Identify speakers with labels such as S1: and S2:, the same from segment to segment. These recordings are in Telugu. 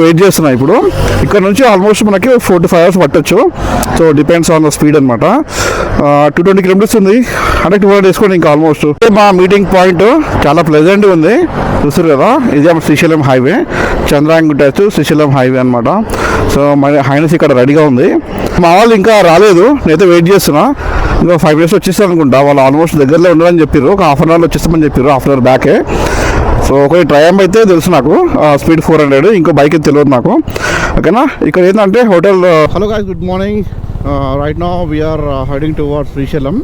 S1: వెయిట్ చేస్తున్నా. ఇప్పుడు ఇక్కడ నుంచి ఆల్మోస్ట్ మనకి 4 to 5 hours పట్టొచ్చు. So depends on the speed అనమాట. 220 kilometers ఉంది అంటే 200 వేసుకోండి ఇంకా ఆల్మోస్ట్. మా మీటింగ్ పాయింట్ చాలా ప్లెజెంట్గా ఉంది, చూస్తారు కదా. ఇదే Srisailam highway, Chandragutta to Srisailam highway అనమాట. సో మన హైనస్ ఇక్కడ రెడీగా ఉంది. మా వాళ్ళు ఇంకా రాలేదు, నేనైతే వెయిట్ చేస్తున్నా. ఇంకా 5 minutes వచ్చేస్తాను అనుకుంటా. వాళ్ళు ఆల్మోస్ట్ దగ్గరలో ఉండాలని చెప్పారు. ఒక హాఫ్ అన్ అవర్లో వచ్చేస్తామని చెప్పారు, హాఫ్ అన్ అవర్ బ్యాకే. సో ఒక ట్రయాంప్ అయితే తెలుసు నాకు, స్పీడ్ 400. ఇంకో బైక్ అయితే తెలియదు నాకు, ఓకేనా. ఇక్కడ ఏంటంటే hotel. Hello guys, good morning. Right now we're heading towards Srisailam.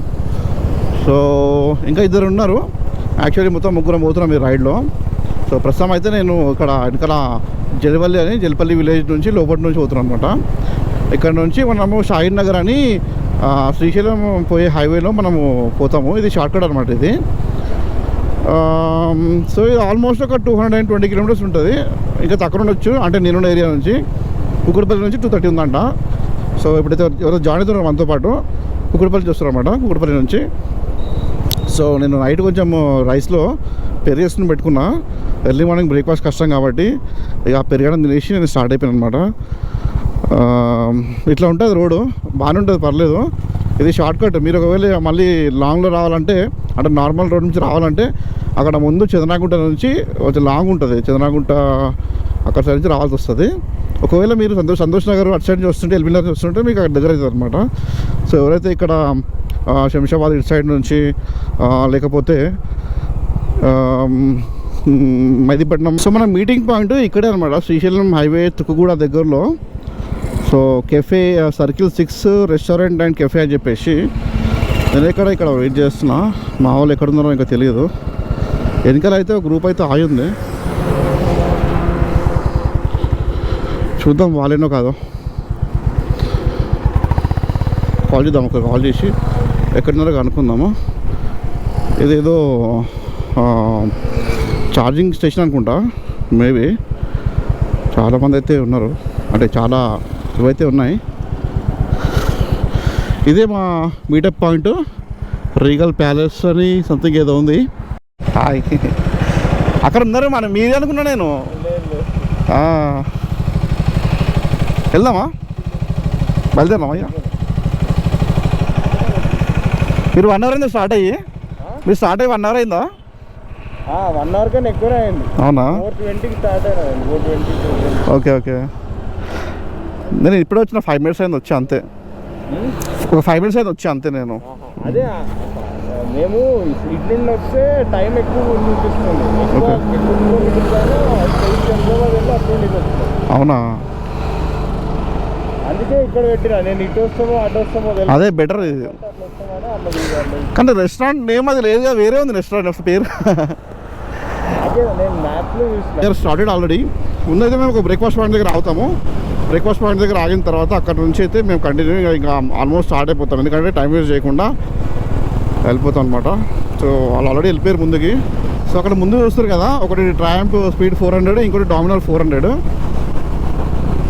S1: So ఇంకా ఇద్దరు ఉన్నారు, యాక్చువల్లీ మొత్తం ముగ్గురం పోతున్నాం ఈ రైడ్లో. సో ప్రస్తుతం అయితే నేను ఇక్కడ వెనకాల జలపల్లి విలేజ్ నుంచి లోపటి నుంచి పోతున్నాను అనమాట. ఇక్కడ నుంచి మనము షాహిద్ నగర్ అని శ్రీశైలం పోయే హైవేలో మనము పోతాము. ఇది షార్ట్కట్ అనమాట ఇది. సో ఇది ఆల్మోస్ట్ ఒక 220 kilometers ఉంటుంది. ఇంకా తక్కువ ఉండొచ్చు, అంటే నేనున్న ఏరియా నుంచి. కుక్కడపల్లి నుంచి 230 ఉందంట. సో ఇప్పుడైతే ఎవరో జాయిన్ అవుతున్నారు మనతో పాటు, కుక్కడపల్లి చూస్తారు అనమాట, కుక్కడపల్లి నుంచి. సో నేను నైట్ కొంచెం రైస్లో పెరిగేసుకుని పెట్టుకున్నా. ఎర్లీ మార్నింగ్ బ్రేక్ఫాస్ట్ కష్టం కాబట్టి ఇక పెరగడం తినేసి నేను స్టార్ట్ అయిపోయాను అనమాట. ఇట్లా ఉంటుంది రోడ్డు, బాగానే ఉంటుంది, పర్లేదు. ఇది షార్ట్ కట్. మీరు ఒకవేళ మళ్ళీ లాంగ్లో రావాలంటే, అంటే నార్మల్ రోడ్ నుంచి రావాలంటే అక్కడ ముందు చంద్రగుంట నుంచి కొంచెం లాంగ్ ఉంటుంది. చంద్రగుంట అక్కడ సైడ్ నుంచి రావాల్సి వస్తుంది. ఒకవేళ మీరు సంతోష్ నగర్ అటు సైడ్ నుంచి వస్తుంటే, ఎల్బీ నగర్ వస్తుంటే మీకు అక్కడ దగ్గర అవుతుంది అనమాట. సో ఎవరైతే ఇక్కడ శంషాబాద్ ఇటు సైడ్ నుంచి లేకపోతే మైదీపట్నం. సో మన మీటింగ్ పాయింట్ ఇక్కడే అనమాట, శ్రీశైలం హైవే తుక్కుగూడ దగ్గరలో. So cafe circle 6 restaurant and cafe అని చెప్పేసి నేను ఇక్కడ వెయిట్ చేస్తున్నా. మా వాళ్ళు ఎక్కడ ఉన్నారో ఇంకా తెలియదు. వెనకాల అయితే ఒక గ్రూప్ అయితే ఆగి ఉంది, చూద్దాం వాళ్ళేనో కాదో. కాల్ చేద్దాం, ఒక కాల్ చేసి ఎక్కడున్నారో కనుక్కుందాము. ఇదేదో ఛార్జింగ్ స్టేషన్ అనుకుంటా, మేబీ. చాలామంది అయితే ఉన్నారు, అంటే చాలా ఇవైతే ఉన్నాయి. ఇదే మా మీటప్ పాయింట్, రీగల్ ప్యాలెస్ అని సంథింగ్ ఏదో ఉంది. అక్కడ ఉన్నారు, మనం మీరే అనుకున్నా నేను. వెళ్దామా, బయలుదేరామా? అయ్యా మీరు 1 hour అయిందా స్టార్ట్ అయ్యి? మీరు స్టార్ట్ అయ్యి 1 hour అయిందా?
S2: 1 hour కన్నా ఎక్కువనే అయింది.
S1: అవునా?
S2: 4:20కి స్టార్ట్ అయినా. 4:20.
S1: Okay okay. నేను ఇప్పుడే వచ్చిన 5 minutes అయింది వచ్చి, అంతే. ఒక 5 minutes అయింది వచ్చి, అంతే. నేను
S2: అదే మేము ఇటు నుండి వస్తే టైం ఎక్కువ చూపిస్తుంది.
S1: అవునా?
S2: అందుకే ఇక్కడ పెట్టినా. నేను ఇటు వస్తామో అటు వస్తామో
S1: అదే బెటర్. కానీ రెస్టారెంట్ నేమ్ అది లేదుగా, వేరే ఉంది రెస్టారెంట్ పేరు.
S2: నేను మ్యాప్లో చూసిన.
S1: Started already. ముందైతే మేము ఒక బ్రేక్ఫాస్ట్ పాయింట్ దగ్గర ఆగుతాము. బ్రేక్ఫాస్ట్ పాయింట్ దగ్గర ఆగిన తర్వాత అక్కడ నుంచి అయితే మేము కంటిన్యూ ఇంకా ఆల్మోస్ట్ స్టార్ట్ అయిపోతాం, ఎందుకంటే టైం వేస్ట్ చేయకుండా వెళ్ళిపోతాం అనమాట. సో వాళ్ళు ఆల్రెడీ వెళ్ళిపోయారు ముందుకి. సో అక్కడ ముందు చూస్తారు కదా, ఒకటి ట్రయాంప్ స్పీడ్ 400, ఇంకోటి డామినర్ 400.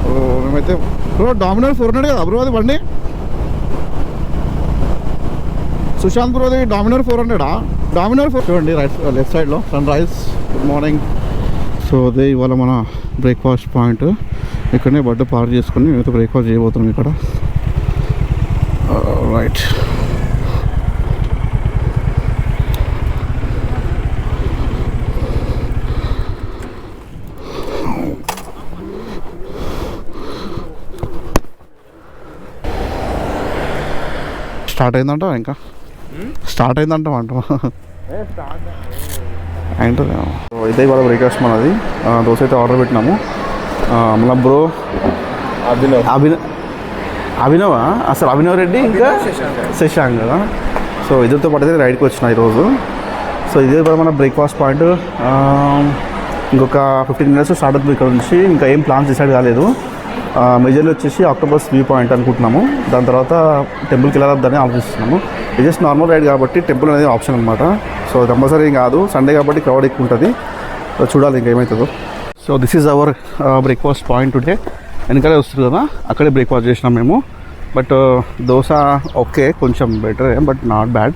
S1: సో మేమైతే డామినర్ 400 కదా బ్రో అది బండి? సుశాంత్ బ్రో, అది డామినర్ 400. డామినర్ 4 చూడండి, రైట్ లెఫ్ట్ సైడ్లో sunrise. Good morning. So అదే ఇవాళ మన బ్రేక్ఫాస్ట్ పాయింట్. ఇక్కడనే బడ్డ పార్క్ చేసుకుని మేమైతే బ్రేక్ఫాస్ట్ చేయబోతున్నాం ఇక్కడ. రైట్. స్టార్ట్ అయిందంట, ఇంకా స్టార్ట్ అయిందంట అంట. ఏంటది? అయితే ఇవాళ బ్రేక్ఫాస్ట్ మనది దోశ అయితే ఆర్డర్ పెట్టినాము. మళ్ళీ బ్రో అభినవ్ అసలు అభినవ్ రెడ్డి ఇంకా శశాంక్ కదా. సో ఇద్దరితో పాటు అయితే రైడ్కి వచ్చిన ఈరోజు. సో ఇదే మన బ్రేక్ఫాస్ట్ పాయింట్. ఇంకొక 15 minutes స్టార్ట్ అవుతుంది ఇక్కడ నుంచి. ఇంకా ఏం ప్లాన్స్ డిసైడ్ కాలేదు. మేజర్లీ వచ్చేసి ఆక్టోపస్ వ్యూ పాయింట్ అనుకుంటున్నాము. దాని తర్వాత టెంపుల్కి వెళ్ళాలని ఆలోచిస్తున్నాము. ఇది జస్ట్ నార్మల్ రైడ్ కాబట్టి టెంపుల్ అనేది ఆప్షన్ అనమాట. సో కంపల్సరీ కాదు, సండే కాబట్టి క్రౌడ్ ఎక్కువ ఉంటుంది. చూడాలి ఇంకేమవుతుందో. So this is our breakfast point today. వెనకాలే వస్తుంది కదా, అక్కడే బ్రేక్ఫాస్ట్ చేసినాం మేము. బట్ దోశ ఓకే, కొంచెం better, but not bad.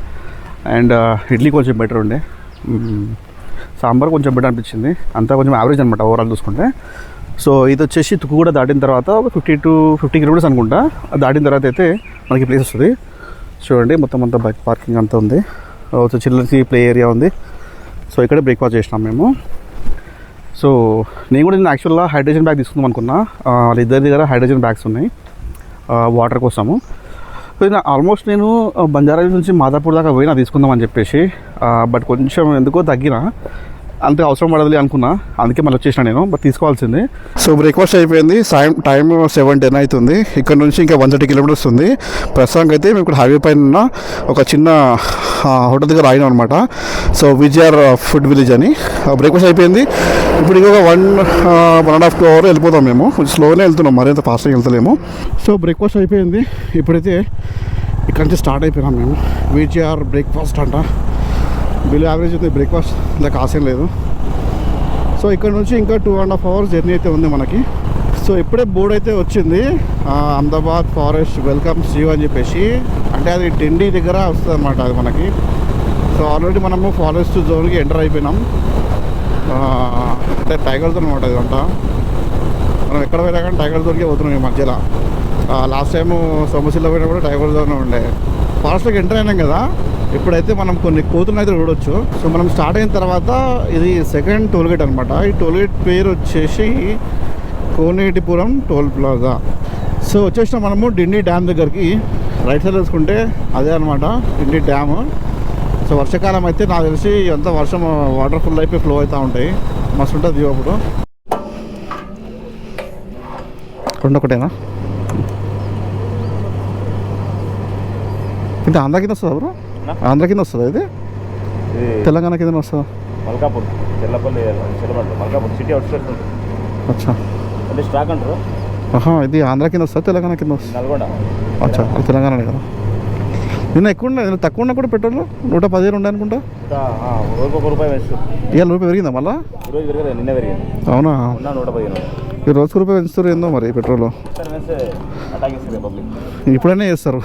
S1: And idli కొంచెం బెటర్ ఉండే. సాంబార్ కొంచెం బెటర్ అనిపించింది. అంతా కొంచెం యావరేజ్ అనమాట ఓవరాల్ చూసుకుంటే. సో ఇది వచ్చేసి తుక్కుగూడ దాటిన తర్వాత ఒక 50 కిలోమీటర్స్ అనుకుంటా. అది దాటిన తర్వాత అయితే మనకి ప్లేస్ వస్తుంది. చూడండి మొత్తం అంతా బైక్ పార్కింగ్ అంతా ఉంది. చిల్డ్రన్స్కి ప్లే ఏరియా ఉంది. సో ఇక్కడ బ్రేక్ఫాస్ట్ చేసినాం మేము. సో నేను కూడా యాక్చువల్గా హైడ్రోజన్ బ్యాగ్ తీసుకుందాం అనుకున్నా. వాళ్ళిద్దరి దగ్గర హైడ్రోజన్ బ్యాగ్స్ ఉన్నాయి వాటర్ కోసము. సో ఆల్మోస్ట్ నేను బంజారా నుంచి మాదాపూర్ దాకా పోయినా తీసుకుందామని చెప్పేసి, బట్ కొంచెం ఎందుకో తగ్గిన, అంతే అవసరం పడదులే అనుకున్నా, అందుకే మళ్ళీ వచ్చేసిన నేను. బట్ తీసుకోవాల్సింది. సో బ్రేక్ఫాస్ట్ అయిపోయింది. టైం 7:10 అవుతుంది. ఇక్కడ నుంచి ఇంకా 130 కిలోమీటర్స్ ఉంది. ప్రస్తుతానికి అయితే మేము ఇక్కడ హైవే పైన ఉన్న ఒక చిన్న హోటల్ దగ్గర ఆగినాం అనమాట. సో విజయర్ ఫుడ్ విలేజ్ అని. బ్రేక్ఫాస్ట్ అయిపోయింది. ఇప్పుడు ఇంకొక 1.5 అవర్ వెళ్ళిపోతాం మేము. స్లోనే వెళ్తున్నాం, మరింత ఫాస్ట్గా వెళ్తలేము. సో బ్రేక్ఫాస్ట్ అయిపోయింది. ఇప్పుడైతే ఇక్కడ నుంచి స్టార్ట్ అయిపోయినాం మేము. విజయర్ బ్రేక్ఫాస్ట్ అంట. బిలో యావరేజ్ అయితే బ్రేక్ఫాస్ట్ ఇలా కాసేం లేదు. సో ఇక్కడ నుంచి ఇంకా 2.5 అవర్స్ జర్నీ అయితే ఉంది మనకి. సో ఇప్పుడే బోర్డు అయితే వచ్చింది, అహ్మదాబాద్ ఫారెస్ట్ వెల్కమ్ శ్రీవ్ అని చెప్పేసి. అంటే అది డిండి దగ్గర వస్తుంది అనమాట అది మనకి. సో ఆల్రెడీ మనము ఫారెస్ట్ జోన్కి ఎంటర్ అయిపోయినాం. అంటే టైగర్ జోన్ అనమాట ఇదంట. మనం ఎక్కడ పోయినా కానీ టైగర్ జోన్కే పోతున్నాం ఈ మధ్యలో. లాస్ట్ టైము సోమశిల పోయినా కూడా టైగర్ జోన్ ఉండే. ఫారెస్ట్లోకి ఎంటర్ అయినాం కదా, ఇప్పుడైతే మనం కొన్ని కోతులను అయితే చూడొచ్చు. సో మనం స్టార్ట్ అయిన తర్వాత ఇది సెకండ్ టోల్గేట్ అనమాట. ఈ టోల్గేట్ పేరు వచ్చేసి కోనేటిపురం టోల్ ప్లాజా. సో వచ్చేసిన మనము డిండి డ్యామ్ దగ్గరికి. రైట్ సైడ్ వేసుకుంటే అదే అనమాట డిండి డ్యామ్. సో వర్షాకాలం అయితే నాకు తెలిసి అంతా వర్షం వాటర్ ఫుల్ అయిపోయి ఫ్లో అవుతూ ఉంటాయి. మస్తు ఉంటుంది వ్యూ. అప్పుడు రెండు ఒకటేనా? అంటే ఆంధ్ర కింద వస్తుందా బ్రో? ఆంధ్ర కింద వస్తుందా ఇది? తెలంగాణ కింద వస్తుందా?
S2: మల్కాపూర్ చెల్లపల్లి మల్కాపూర్ సిటీ అవుట్స్కర్ట్స్ ఉంటుంది.
S1: అచ్చా,
S2: అంటే స్టాక్ అంటారు.
S1: ఇది ఆంధ్ర కింద వస్తుందా తెలంగాణ కింద వస్తుంది?
S2: నల్గొండ.
S1: అచ్చా, అది తెలంగాణనే కదా. నిన్న ఎక్కువ ఉండే, నిన్న తక్కువ ఉన్నా కూడా పెట్రోల్ 115 ఉండే అనుకుంటా.
S2: రోజుకు ₹1 వేస్తుంది.
S1: ఇవాళ రూపాయి పెరిగిందా మళ్ళా?
S2: ఈరోజు పెరగలేదు, నిన్న పెరిగింది.
S1: అవునా?
S2: 115.
S1: ఈ రోజుకు రూపాయి పెంచుతారు ఏందో మరి పెట్రోల్. ఇప్పుడైనా చేస్తారు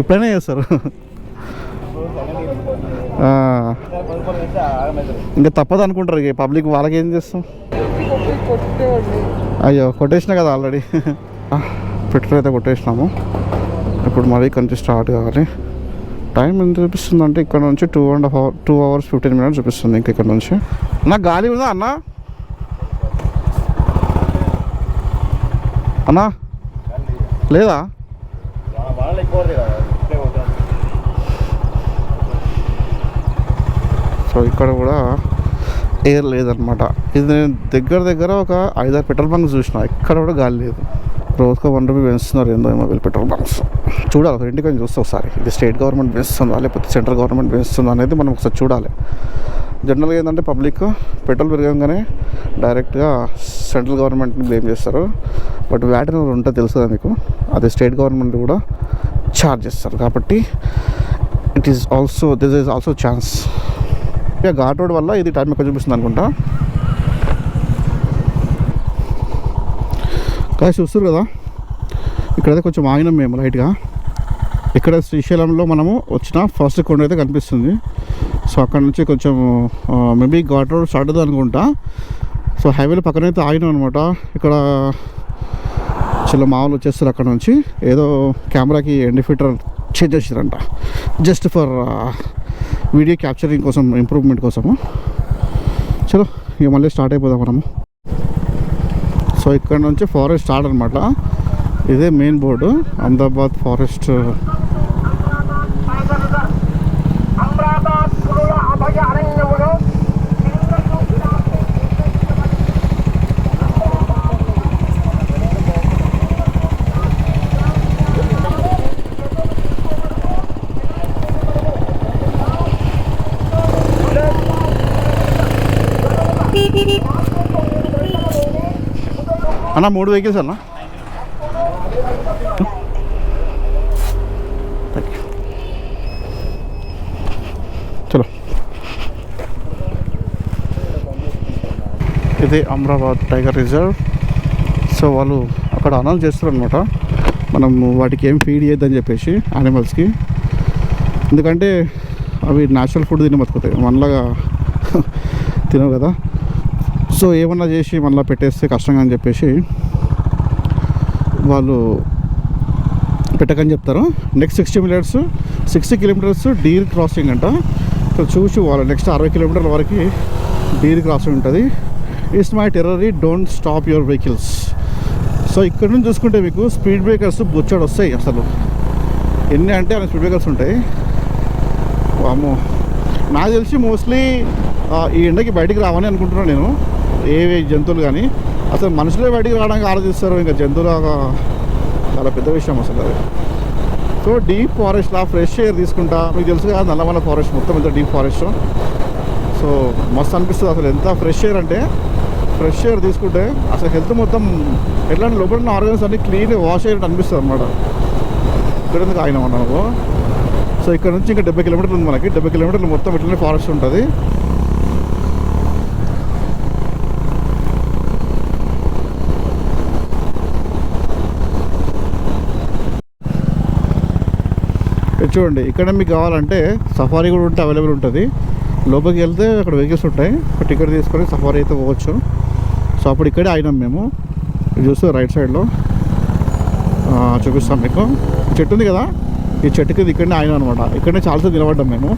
S1: ఇప్పుడైనా చేస్తారు. ఇంకా తప్పదు అనుకుంటారు ఇక పబ్లిక్. వాళ్ళకి ఏం చేస్తాం? అయ్యో కొట్టేసినా కదా ఆల్రెడీ. పెట్రోల్ అయితే కొట్టేసినాము. ఇప్పుడు మళ్ళీ కొంచెం స్టార్ట్ కావాలి. టైం ఎంత చూపిస్తుంది అంటే ఇక్కడ నుంచి 2 hours 15 minutes చూపిస్తుంది. ఇంకా ఇక్కడ నుంచి నాకు గాలి ఉందా అన్న? అన్నా లేదా? సో ఇక్కడ కూడా ఎయిర్ లేదనమాట. ఇది నేను దగ్గర ఒక 5-6 పెట్రోల్ బంక్స్ చూసిన, ఇక్కడ కూడా గాలి లేదు. రోజుకో ₹1 పెంచుతున్నారు ఏందో ఏమో వీళ్ళు పెట్రోల్ బంక్స్. చూడాలి, ఒక ఇంటికి చూస్తే ఒకసారి ఇది స్టేట్ గవర్నమెంట్ పెంచుతుందా లేకపోతే సెంట్రల్ గవర్నమెంట్ పెంచుతుందా అనేది మనం ఒకసారి చూడాలి. జనరల్గా ఏంటంటే పబ్లిక్ పెట్రోల్ పెరగంగానే డైరెక్ట్గా సెంట్రల్ గవర్నమెంట్ని బ్లేమ్ చేస్తారు. బట్ వ్యాట్ అనేది ఉంటుంది తెలుసు కదా మీకు, అదే స్టేట్ గవర్నమెంట్ కూడా ఛార్జ్ చేస్తారు. కాబట్టి this is also chance. Ghat road వల్ల ఇది టైం ఎక్కువ చూపిస్తుంది అనుకుంటా. కానీ చూస్తారు కదా, ఇక్కడైతే కొంచెం ఆగినాం మేము లైట్గా. ఇక్కడ శ్రీశైలంలో మనము వచ్చిన ఫస్ట్ కొండ అయితే కనిపిస్తుంది. సో అక్కడ నుంచి కొంచెం మేబీ ఘాట్ రోడ్ స్టార్ట్ అవుతుంది అనుకుంటా. సో హైవేలో పక్కన అయితే ఆగినాం అనమాట. ఇక్కడ చాలా మామూలు వచ్చేస్తారు. అక్కడ నుంచి ఏదో కెమెరాకి ఎండిఫిటర్ చేంజ్ చేసారంట, జస్ట్ ఫర్ వీడియో క్యాప్చరింగ్ కోసం, ఇంప్రూవ్మెంట్ కోసము. చలో ఇక మళ్ళీ స్టార్ట్ అయిపోదాం మనము. సో ఇక్కడ నుంచి ఫారెస్ట్ స్టార్ట్ అనమాట. ఇదే మెయిన్ బోర్డు, అహ్మదాబాద్ ఫారెస్ట్. అన్న 3 వెహికల్స్ అన్న. చలో, ఇది అమరాబాద్ టైగర్ రిజర్వ్. సో వాళ్ళు అక్కడ అనౌన్స్ చేస్తారు అనమాట, మనం వాటికి ఏం ఫీడ్ చేయొద్దని చెప్పేసి యానిమల్స్కి. ఎందుకంటే అవి న్యాచురల్ ఫుడ్ తిని బతుకుతాయి, మనలాగా తినవు కదా. సో ఏమన్నా చేసి మళ్ళీ పెట్టేస్తే కష్టంగా అని చెప్పేసి వాళ్ళు పెట్టకని చెప్తారు. నెక్స్ట్ 60 కిలోమీటర్స్ డీర్ క్రాసింగ్ అంట. సో చూసి వాళ్ళు నెక్స్ట్ 60 కిలోమీటర్ల వరకు డీర్ క్రాసింగ్ ఉంటుంది. It's my territory, don't stop your vehicles. So ఇక్కడ నుంచి చూసుకుంటే మీకు స్పీడ్ బ్రేకర్స్ బొచ్చాడు వస్తాయి. అసలు ఎన్ని అంటే అన్ని స్పీడ్ బ్రేకర్స్ ఉంటాయి. వామ్మో, నాకు తెలిసి మోస్ట్లీ ఈ ఎండకి బయటికి రావని అనుకుంటున్నాను నేను. ఏ జంతువులు కానీ అసలు మనుషులే బయటికి రావడానికి ఆలోచిస్తారు, ఇంకా జంతువులాగా చాలా పెద్ద విషయం అసలు అది. సో డీప్ ఫారెస్ట్లా ఫ్రెష్ ఎయిర్ తీసుకుంటా. మీకు తెలుసు కదా నల్లమల ఫారెస్ట్ మొత్తం ఎంత డీప్ ఫారెస్ట్. సో మస్తు అనిపిస్తుంది అసలు. ఎంత ఫ్రెష్ ఎయిర్ అంటే ఫ్రెష్ ఎయిర్ తీసుకుంటే అసలు హెల్త్ మొత్తం ఎట్లా లోపల ఉన్న ఆర్గన్స్ అన్ని క్లీన్ వాష్ అయ్యేట్టు అనిపిస్తుంది అనమాట. ఇక్కడ ఎందుకు ఆగినామన్నాము. సో ఇక్కడ నుంచి ఇంకా 70 కిలోమీటర్లు ఉంది మనకి. 70 కిలోమీటర్లు మొత్తం ఇట్లనే ఫారెస్ట్ ఉంటుంది. చూడండి ఇక్కడ మీకు కావాలంటే సఫారీ కూడా ఉంటే అవైలబుల్ ఉంటుంది. లోపలికి వెళ్తే అక్కడ వెహికల్స్ ఉంటాయి, టికెట్ తీసుకొని సఫారీ అయితే పోవచ్చు. సో అప్పుడు ఇక్కడే అయినాం మేము. చూస్తే రైట్ సైడ్లో చూపిస్తాం మీకు. చెట్టు ఉంది కదా, ఈ చెట్టుకి ఇక్కడనే అయినాం అనమాట. ఇక్కడనే చాలాసేపు నిలబడ్డాం మేము.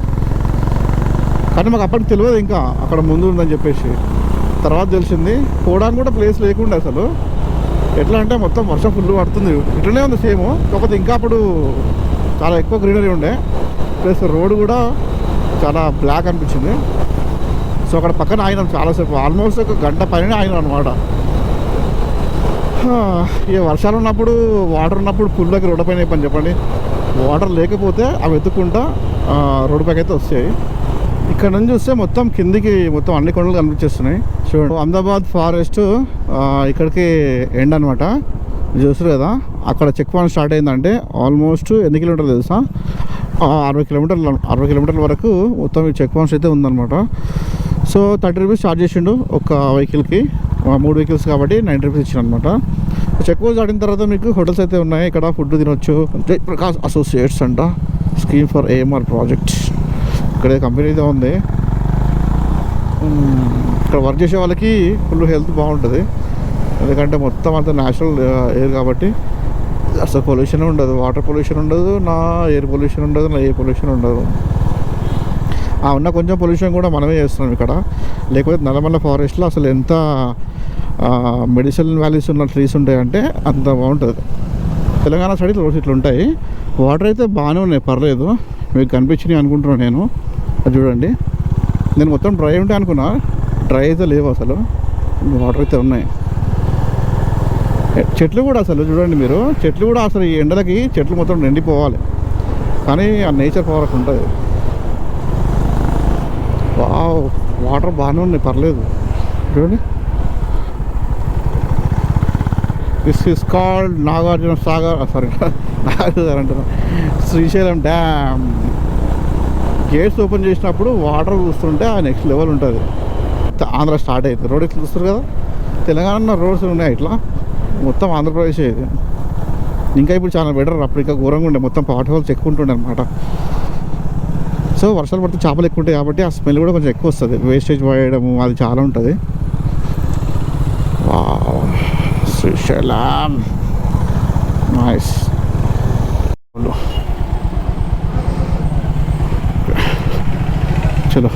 S1: కానీ మాకు అప్పటికి తెలియదు ఇంకా అక్కడ ముందు ఉందని చెప్పేసి. తర్వాత తెలిసింది పోవడానికి కూడా ప్లేస్ లేకుండా అసలు. ఎట్లా అంటే మొత్తం వర్షం ఫుల్ పడుతుంది. ఇట్లనే ఉంది సేమ్, కాకపోతే ఇంకా అప్పుడు చాలా ఎక్కువ గ్రీనరీ ఉండే. ప్లస్ రోడ్ కూడా చాలా బ్లాక్ అనిపించింది. సో అక్కడ పక్కన ఆగినాం చాలాసేపు, ఆల్మోస్ట్ 1 గంట పైన ఆగినాం అనమాట. ఇక వర్షాలు ఉన్నప్పుడు వాటర్ ఉన్నప్పుడు పుల్ దగ్గర రోడ్డు పైన పని చెప్పండి. వాటర్ లేకపోతే అవి వెతుక్కుంటా రోడ్డు పైకి అయితే వస్తాయి. ఇక్కడ నుంచి చూస్తే మొత్తం కిందికి మొత్తం అన్ని కొండలు కనిపించేస్తున్నాయి. చూడండి అహ్మదాబాద్ ఫారెస్ట్ ఇక్కడికి ఎండ్ అనమాట. చూస్తారు కదా అక్కడ చెక్ పాయింట్ స్టార్ట్ అయిందంటే ఆల్మోస్ట్ ఎన్ని కిలోమీటర్లు తెలుసా, 60 కిలోమీటర్ల వరకు మొత్తం ఈ చెక్ పాయింట్స్ అయితే ఉందన్నమాట. సో 30 రూపీస్ ఛార్జ్ చేసిండు ఒక వెహికల్కి. 3 వెహికల్స్ కాబట్టి 90 రూపీస్ ఇచ్చిన అనమాట. చెక్ పోస్ట్ దాటిన తర్వాత మీకు హోటల్స్ అయితే ఉన్నాయి. ఇక్కడ ఫుడ్ తినొచ్చు. జయప్రకాష్ అసోసియేట్స్ అంట, స్కీమ్ ఫర్ ఏఎంఆర్ ప్రాజెక్ట్. ఇక్కడ కంపెనీ అయితే ఉంది. ఇక్కడ వర్క్ చేసే వాళ్ళకి ఫుల్ హెల్త్ బాగుంటుంది. ఎందుకంటే మొత్తం అంతా న్యాచురల్ ఎయిర్ కాబట్టి అసలు పొల్యూషన్ ఉండదు. వాటర్ పొల్యూషన్ ఉండదు, నా ఎయిర్ పొల్యూషన్ ఉండదు, నా ఎయిర్ పొల్యూషన్ ఉండదు. ఉన్న కొంచెం పొల్యూషన్ కూడా మనమే చేస్తున్నాం ఇక్కడ. లేకపోతే నల్లమల్ల ఫారెస్ట్లో అసలు ఎంత మెడిసిన్ వాల్యూస్ ఉన్న ట్రీస్ ఉంటాయంటే అంత బాగుంటుంది. తెలంగాణ సైడ్ రోడ్స్ ఇట్లా ఉంటాయి. వాటర్ అయితే బాగానే ఉన్నాయి, పర్లేదు. మీకు కనిపించినాయి అనుకుంటున్నాను నేను. అది చూడండి, నేను మొత్తం డ్రై ఉంటాయి అనుకున్నా, డ్రై అయితే లేవు అసలు, వాటర్ అయితే ఉన్నాయి. చెట్లు కూడా అసలు చూడండి మీరు, చెట్లు కూడా అసలు ఈ ఎండలకి చెట్లు మొత్తం నిండిపోవాలి, కానీ ఆ నేచర్ పవర్ ఉంటుంది. వాటర్ బాగానే ఉన్నాయి, పర్లేదు. చూడండి, this is called Nagarjuna Sagar, sorry Nagarjuna అంటున్నా, శ్రీశైలం డ్యామ్. గేట్స్ ఓపెన్ చేసినప్పుడు వాటర్ చూస్తుంటే ఆ నెక్స్ట్ లెవెల్ ఉంటుంది. ఆంధ్ర స్టార్ట్ అవుతుంది. రోడ్ ఇట్లా చూస్తారు కదా, తెలంగాణ రోడ్స్ ఉన్నాయి ఇట్లా, మొత్తం ఆంధ్రప్రదేశ్ ఇది. ఇంకా ఇప్పుడు చాలా బెటర్, అప్పుడు ఇంకా ఘోరంగా ఉండే, మొత్తం పాట్ హోల్స్ ఎక్కువ ఉంటుండే అనమాట. సో వర్షాలు పడితే చేపలు ఎక్కువ ఉంటాయి కాబట్టి ఆ స్మెల్ కూడా కొంచెం ఎక్కువ వస్తుంది, వేస్టేజ్ పోయడము అది చాలా ఉంటుంది. శ్రీశైలం నైస్. చలో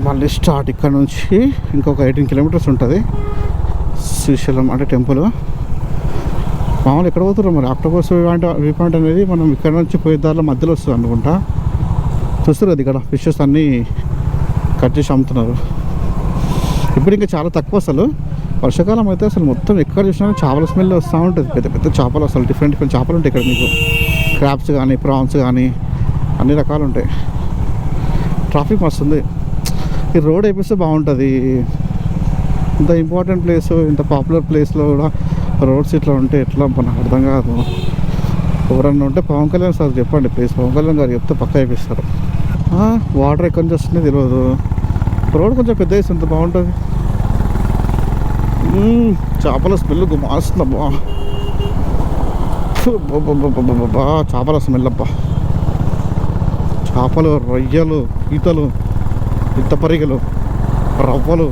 S1: మళ్ళీ స్టార్ట్. ఇక్కడ నుంచి ఇంకొక 18 కిలోమీటర్స్ ఉంటుంది శ్రీశైలం అంటే టెంపుల్. మామూలు ఎక్కడ పోతున్నారు మరి, ఆక్టోపస్ వ్యూ పాయింట్ అనేది మనం ఇక్కడ నుంచి పోయే దారిలో మధ్యలో వస్తుంది అనుకుంటా. చూస్తారు కదా ఇక్కడ ఫిషెస్ అన్నీ కట్ చేసి అమ్ముతున్నారు. ఇప్పుడు ఇంకా చాలా తక్కువ అసలు. వర్షాకాలం అయితే అసలు మొత్తం ఎక్కడ చూసినా చేపల స్మెల్ వస్తూ ఉంటుంది. పెద్ద పెద్ద చేపలు, అసలు డిఫరెంట్ చేపలు ఉంటాయి ఇక్కడ మీకు. క్రాబ్స్ కానీ ప్రాన్స్ కానీ అన్ని రకాలు ఉంటాయి. ట్రాఫిక్ వస్తుంది. ఈ రోడ్ వేపిస్తే బాగుంటుంది. ఇంత ఇంపార్టెంట్ ప్లేస్, ఇంత పాపులర్ ప్లేస్లో కూడా రోడ్స్ ఇట్లా ఉంటే ఎట్లా నాకు అర్థం కాదు. ఎవరన్నా ఉంటే పవన్ కళ్యాణ్ సార్ చెప్పండి ప్లీజ్, పవన్ కళ్యాణ్ గారు చెప్తే పక్కా వేపిస్తారు. వాటర్ ఎక్కడి నుంచి వస్తుంది తెలియదు. రోడ్ కొంచెం పెద్ద వేసి ఎంత బాగుంటుంది. చేపల స్మెల్ గుమాస్తుందబ్బా, చేపల స్మెల్ అబ్బా. చేపలు, రొయ్యలు, పీతలు, ఇత్తపరిగలు, రవ్వలు,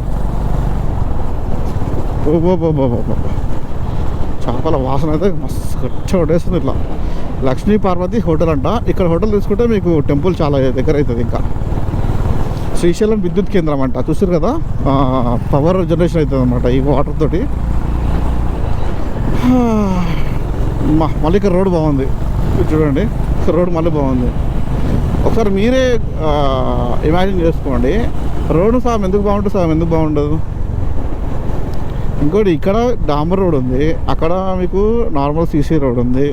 S1: ఓ చేపల వాసన అయితే మస్తు గట్టిగా కొట్టేస్తుంది ఇట్లా. లక్ష్మీ పార్వతి హోటల్ అంట. ఇక్కడ హోటల్ తీసుకుంటే మీకు టెంపుల్ చాలా దగ్గర అవుతుంది. ఇంకా శ్రీశైలం విద్యుత్ కేంద్రం అంట, చూసారు కదా, పవర్ జనరేషన్ అవుతుంది అనమాట ఈ వాటర్ తోటి. మళ్ళీ ఇక్కడ రోడ్ బాగుంది చూడండి, రోడ్ మళ్ళీ బాగుంది. ఒకసారి మీరే ఇమాజిన్ చేసుకోండి, రోడ్డు సగం ఎందుకు బాగుంటుంది, సగం ఎందుకు బాగుండదు. ఇంకోటి ఇక్కడ డాంబర్ రోడ్ ఉంది, అక్కడ మీకు నార్మల్ సీసీ రోడ్ ఉంది.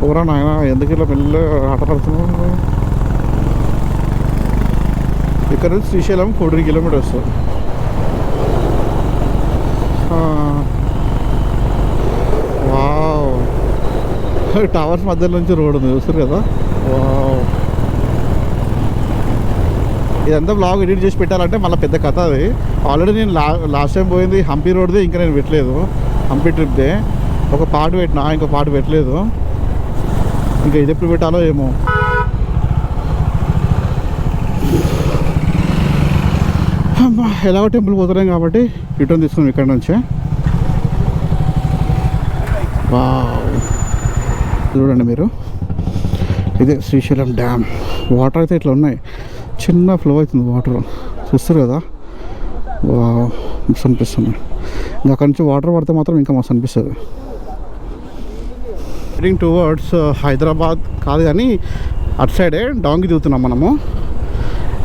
S1: ఊరా నాయన ఎందుకు ఇలా మెల్లగా ఆట పడుతున్నావు. ఇక్కడ నుంచి శ్రీశైలం 14 కిలోమీటర్స్. వావ్, టవర్స్ మధ్యలో నుంచి రోడ్ ఉంది చూస్తారు కదా. వావ్, ఇదంతా బ్లాగ్ ఎడిట్ చేసి పెట్టాలంటే మళ్ళీ పెద్ద కథ. అది ఆల్రెడీ నేను లాస్ట్ టైం పోయింది హంపి రోడ్ది, ఇంకా నేను పెట్టలేదు. హంపి ట్రిప్దే ఒక పార్ట్ పెట్టినా, ఇంకో పార్ట్ పెట్టలేదు. ఇంకా ఇది ఎప్పుడు పెట్టాలో ఏమో. ఎలాగో టెంపుల్ పోతున్నాం కాబట్టి రిటర్న్ తీసుకున్నాం ఇక్కడ నుంచే. చూడండి మీరు, ఇదే శ్రీశైలం డ్యామ్. వాటర్ అయితే ఇట్లా ఉన్నాయి, చిన్న ఫ్లో అవుతుంది వాటర్, చూస్తారు కదా. మస్తు అనిపిస్తుంది. ఇంకా అక్కడి నుంచి వాటర్ పడితే మాత్రం ఇంకా మస్తు అనిపిస్తుంది. హెడింగ్ టువర్డ్స్ హైదరాబాద్ కాదు కానీ అటు సైడే డాంకి దిగుతున్నాం మనము.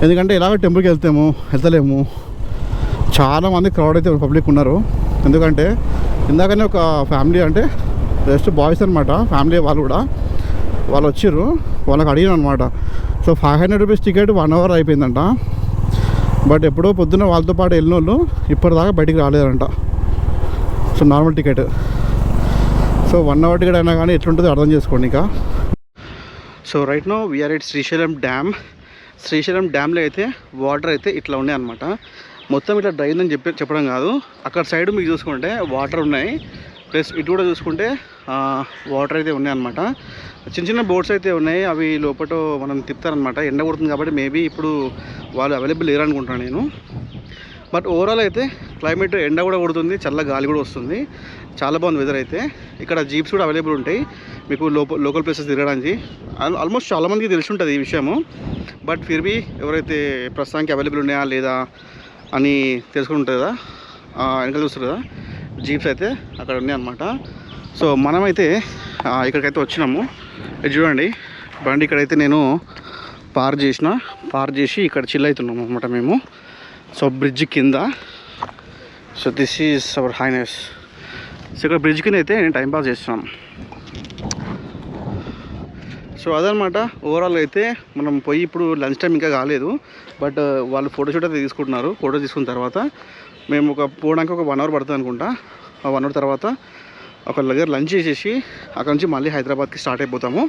S1: ఎందుకంటే ఇలాగ టెంపుల్కి వెళ్తలేము. చాలామంది క్రౌడ్ అయితే పబ్లిక్ ఉన్నారు. ఎందుకంటే ఇందాకనే ఒక ఫ్యామిలీ, అంటే జస్ట్ బాయ్స్ అనమాట, ఫ్యామిలీ వాళ్ళు కూడా, వాళ్ళు వచ్చిర్రు. వాళ్ళకి అడిగాను అనమాట. సో 500 రూపీస్ టికెట్ 1 అవర్ అయిపోయిందంట. బట్ ఎప్పుడో పొద్దున్న వాళ్ళతో పాటు వెళ్ళిన వాళ్ళు ఇప్పటిదాకా బయటికి రాలేదంట. So normal ticket. So 1 hour ticket అయినా కానీ ఎట్లుంటుందో అర్థం చేసుకోండి. ఇంకా so right now we are at Srisailam dam. Srisailam డ్యామ్లో అయితే వాటర్ అయితే ఇట్లా ఉన్నాయి అనమాట. మొత్తం ఇట్లా డ్రై ఉందని చెప్పడం కాదు, అక్కడ సైడ్ మీకు చూసుకుంటే వాటర్ ఉన్నాయి, ప్లస్ ఇటు కూడా చూసుకుంటే వాటర్ అయితే ఉన్నాయి అనమాట. చిన్న చిన్న బోట్స్ అయితే ఉన్నాయి, అవి లోపల మనం తిప్పుతారనమాట. ఎండ కొడుతుంది కాబట్టి మేబీ ఇప్పుడు వాళ్ళు అవైలబుల్ లేరు అనుకుంటున్నాను నేను. బట్ ఓవరాల్ అయితే క్లైమేట్, ఎండ కూడా కొడుతుంది, చల్ల గాలి కూడా వస్తుంది, చాలా బాగుంది వెదర్ అయితే. ఇక్కడ జీప్స్ కూడా అవైలబుల్ ఉంటాయి మీకు లోకల్ ప్లేసెస్ తిరగడానికి. ఆల్మోస్ట్ చాలామందికి తెలిసి ఉంటుంది ఈ విషయము. బట్ ఫిర్బీ ఎవరైతే ప్రస్తుతానికి అవైలబుల్ ఉన్నాయా లేదా అని తెలుసుకుని ఉంటుంది కదా, వెనకాల చూస్తారు కదా, జీప్స్ అయితే అక్కడ ఉన్నాయి అనమాట. సో మనమైతే ఇక్కడికైతే వచ్చినాము. ఇది చూడండి బండి, ఇక్కడైతే నేను పార్క్ చేసి ఇక్కడ చిల్ అవుతున్నాము అనమాట మేము. సో బ్రిడ్జ్ కింద. So this is hour highness. So ఇక్కడ బ్రిడ్జ్ కింద అయితే నేను టైంపాస్ చేస్తున్నాం. సో అదనమాట ఓవరాల్ అయితే మనం పోయి ఇప్పుడు లంచ్ టైం ఇంకా కాలేదు, బట్ వాళ్ళు ఫోటోషూట్ అయితే తీసుకుంటున్నారు. ఫోటో తీసుకున్న తర్వాత మేము పోవడానికి ఒక 1 అవర్ పడుతుంది అనుకుంటా. ఆ 1 అవర్ తర్వాత ఒక దగ్గర లంచ్ చేసేసి అక్కడ నుంచి మళ్ళీ హైదరాబాద్కి స్టార్ట్ అయిపోతాము.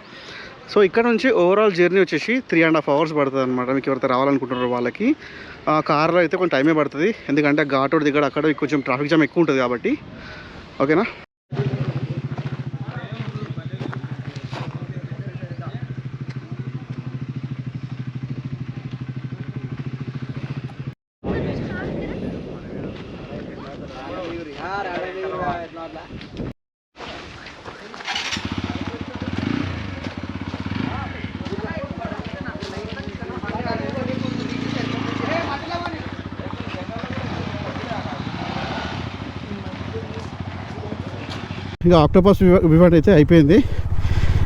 S1: సో ఇక్కడ నుంచి ఓవరాల్ జర్నీ వచ్చేసి 3.5 అవర్స్ పడుతుంది అనమాట. మీకు ఎవరైతే రావాలనుకుంటున్నారో వాళ్ళకి. కార్లో అయితే కొంచెం టైమే పడుతుంది, ఎందుకంటే ఘాట్ రోడ్ దగ్గర అక్కడ కొంచెం ట్రాఫిక్ జామ్ ఎక్కువ ఉంటుంది కాబట్టి. ఓకేనా. ఇంకా ఆక్టోపస్ వివాట్ అయితే అయిపోయింది.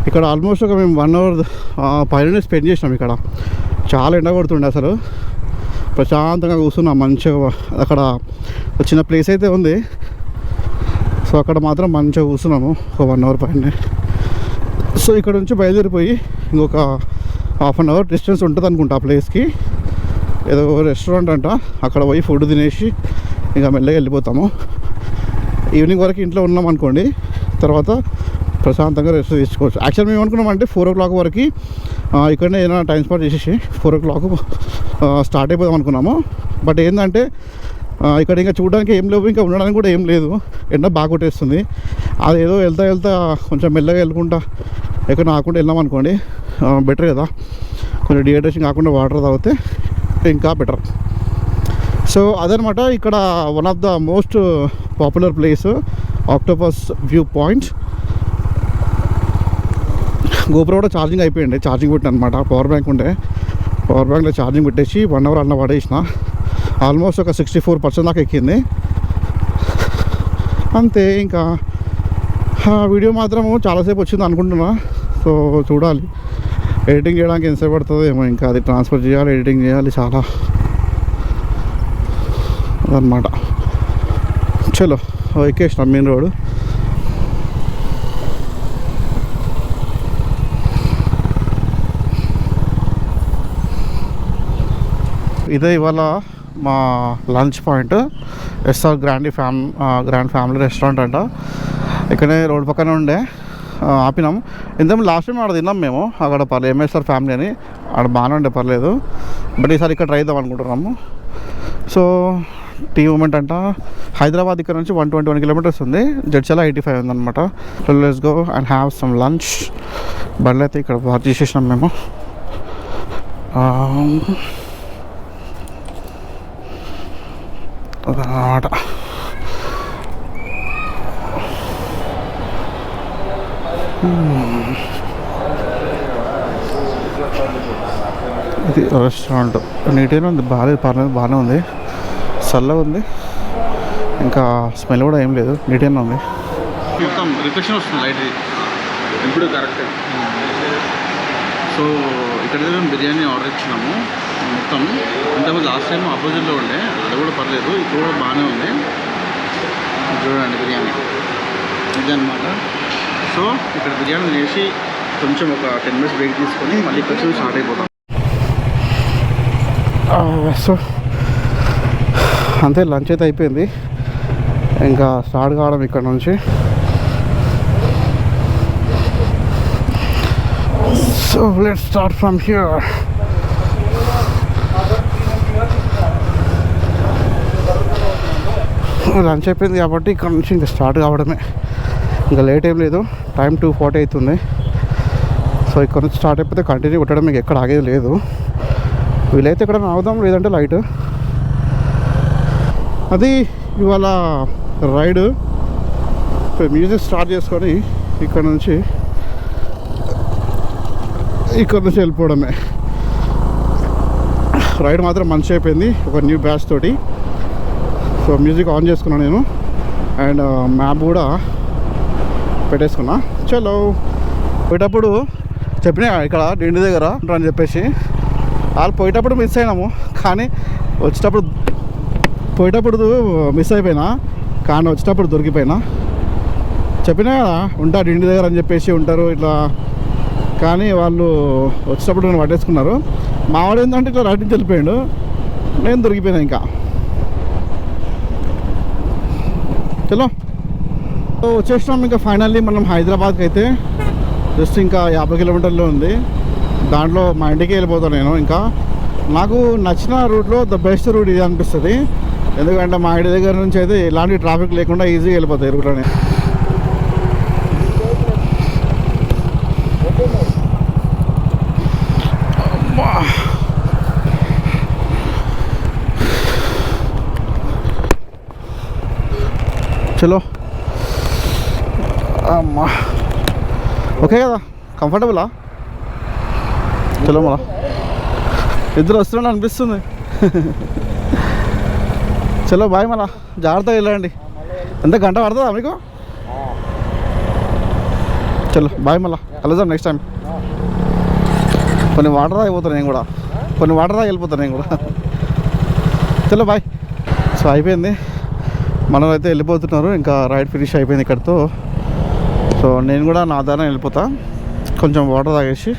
S1: ఇక్కడ ఆల్మోస్ట్ ఒక మేము 1 అవర్ పైన స్పెండ్ చేసినాం. ఇక్కడ చాలా ఎండ కొడుతుండే, అసలు ప్రశాంతంగా కూర్చున్నాం మంచిగా. అక్కడ చిన్న ప్లేస్ అయితే ఉంది, సో అక్కడ మాత్రం మంచిగా కూర్చున్నాము ఒక 1 అవర్ పైన. సో ఇక్కడ నుంచి బయలుదేరిపోయి ఇంకొక 1/2 అవర్ డిస్టెన్స్ ఉంటుంది అనుకుంటా ఆ ప్లేస్కి. ఏదో రెస్టారెంట్ అంట, అక్కడ పోయి ఫుడ్ తినేసి ఇంకా మెల్లగా వెళ్ళిపోతాము. ఈవినింగ్ వరకు ఇంట్లో ఉన్నాం అనుకోండి, తర్వాత ప్రశాంతంగా రెస్ట్ తీసుకోవచ్చు. యాక్చువల్ మేము అనుకున్నామంటే 4 o'clock వరకు ఇక్కడనే ఏదైనా టైం స్పాట్ చేసేసి 4 o'clock స్టార్ట్ అయిపోదాం అనుకున్నాము. బట్ ఏంటంటే ఇక్కడ ఇంకా చూడడానికి ఏం లేవు, ఇంకా ఉండడానికి కూడా ఏం లేదు, ఎండ బాగా కొట్టేస్తుంది. అదేదో వెళ్తా కొంచెం మెల్లగా వెళ్ళకుండా ఎక్కడ ఆకుండా వెళ్ళాం అనుకోండి, బెటర్ కదా. కొంచెం డిహైడ్రేషన్ కాకుండా వాటర్ తాగితే ఇంకా బెటర్. సో అదనమాట ఇక్కడ one of the most popular place octopus view point. గోపురం కూడా ఛార్జింగ్ అయిపోయింది, ఛార్జింగ్ పెట్టిన అనమాట. పవర్ బ్యాంక్ ఉండే, పవర్ బ్యాంక్లో ఛార్జింగ్ పెట్టేసి 1 అవర్ అన్న పడేసిన. ఆల్మోస్ట్ ఒక 64% దాకా ఎక్కింది అంతే. ఇంకా వీడియో మాత్రము చాలాసేపు వచ్చింది అనుకుంటున్నా. సో చూడాలి ఎడిటింగ్ చేయడానికి ఎంతసేపు పడుతుందో ఏమో. ఇంకా అది ట్రాన్స్ఫర్ చేయాలి, ఎడిటింగ్ చేయాలి, చాలా అదనమాట. చలో ఎక్కేసిన మెయిన్ రోడ్. ఇదే ఇవాళ మా lunch point, SR grand family restaurant అంట. ఇక్కడే రోడ్ పక్కనే ఉండే ఆపినాం. ఇంతకుముందు లాస్ట్ టైం ఆడ తిన్నాం మేము, అక్కడ పర్లేదు ఎంఎస్ఆర్ ఫ్యామిలీ అని, ఆడ బాగానే ఉండే పర్లేదు. బట్ ఈసారి ఇక్కడ ట్రై చేద్దాం అనుకుంటున్నాము. సో టీ మూమెంట్ అంట. హైదరాబాద్ ఇక్కడ నుంచి 121 కిలోమీటర్స్ ఉంది, జడ్చల 85 ఉందన్నమాట. So let's go and have some lunch. బండ్లు అయితే ఇక్కడ పార్క్ చేసేసినాం మేము. అదన్నమాట. ఇది రెస్టారెంట్ నీట్గానే ఉంది, పర్లేదు బాగానే ఉంది, చల్లగా ఉంది, ఇంకా స్మెల్ కూడా ఏం లేదు, నీట్గానే ఉంది. మొత్తం రిఫ్లెక్షన్ వస్తుంది లైట్, ఇప్పుడు కరెక్ట్. సో ఇక్కడ మేము బిర్యానీ ఆర్డర్ ఇచ్చినాము మొత్తం. ఇంతకుముందు లాస్ట్ టైం ఆపోజిట్లో ఉండే, అది కూడా పర్లేదు, ఇప్పుడు కూడా బాగానే ఉంది. చూడండి బిర్యానీ ఇది అనమాట. సో ఇక్కడ బిర్యానీ చేసి కొంచెం ఒక 10 minutes బ్రేక్ తీసుకొని మళ్ళీ ఇక్కడ నుంచి స్టార్ట్ అయిపోతాం. సో అంతే, లంచ్ అయితే అయిపోయింది, ఇంకా స్టార్ట్ కావడం ఇక్కడ నుంచి. So let's start from here. Lunch అయిపోయింది కాబట్టి ఇక్కడ నుంచి ఇంకా స్టార్ట్ కావడమే, ఇంకా లేట్ ఏం లేదు. టైం 2:40 అవుతుంది. సో ఇక్కడ నుంచి స్టార్ట్ అయిపోతే కంటిన్యూ కొట్టడం, మీకు ఎక్కడ ఆగేది లేదు. వీలైతే ఇక్కడ ఆగుదాం, లేదంటే లైట్. అది ఇవాళ రైడ్. మ్యూజిక్ స్టార్ట్ చేసుకొని ఇక్కడ నుంచి వెళ్ళిపోవడమే. రైడ్ మాత్రం మంచి అయిపోయింది, ఒక న్యూ బ్యాచ్ తోటి. సో మ్యూజిక్ ఆన్ చేసుకున్నాను నేను, అండ్ మ్యాప్ కూడా పెట్టేసుకున్నా. చలో పోయేటప్పుడు చెప్పినా ఇక్కడ డిండి దగ్గర అని చెప్పేసి, వాళ్ళు పోయేటప్పుడు మిస్ అయినాము, కానీ పోయేటప్పుడు మిస్ అయిపోయినా, కానీ వచ్చేటప్పుడు దొరికిపోయినా. చెప్పినా కదా ఉంటారు డిండి దగ్గర అని చెప్పేసి ఉంటారు ఇట్లా, కానీ వాళ్ళు వచ్చేటప్పుడు నన్ను పట్టేసుకున్నారు. మావాడు ఏంటంటే ఇట్లా రైట్ నుంచి వెళ్ళిపోయాడు, నేను దొరికిపోయినా. ఇంకా చలో వచ్చేసినాం. ఇంకా ఫైనల్లీ మనం హైదరాబాద్కి అయితే జస్ట్ ఇంకా 50 కిలోమీటర్లో ఉంది. దాంట్లో మా ఇంటికి వెళ్ళిపోతాను నేను. ఇంకా నాకు నచ్చిన రూట్లో ద బెస్ట్ రూట్ ఇది అనిపిస్తుంది, ఎందుకంటే మా ఇంటి దగ్గర నుంచి అయితే ఎలాంటి ట్రాఫిక్ లేకుండా ఈజీగా వెళ్ళిపోతాయి రూట్లోనే. చలో అమ్మా, ఓకే కదా, కంఫర్టబులా? చలో మళ్ళా ఇద్దరు వస్తున్నాడు అనిపిస్తుంది. చలో బాయ్, మళ్ళా జాగ్రత్తగా వెళ్ళండి. ఎంత గంట పడుతుందా మీకు? చలో బాయ్, మళ్ళా కలుద్దాం నెక్స్ట్ టైం. కొన్ని వాటర్ తాగిపోతాను నేను కూడా, వెళ్ళిపోతాను నేను కూడా. చలో బాయ్. సో అయిపోయింది, మనం అయితే వెళ్ళిపోతున్నారు. ఇంకా రైడ్ ఫినిష్ అయిపోయింది ఇక్కడితో. సో నేను కూడా నా దారిని వెళ్ళిపోతా, కొంచెం వాటర్ తాగేసి.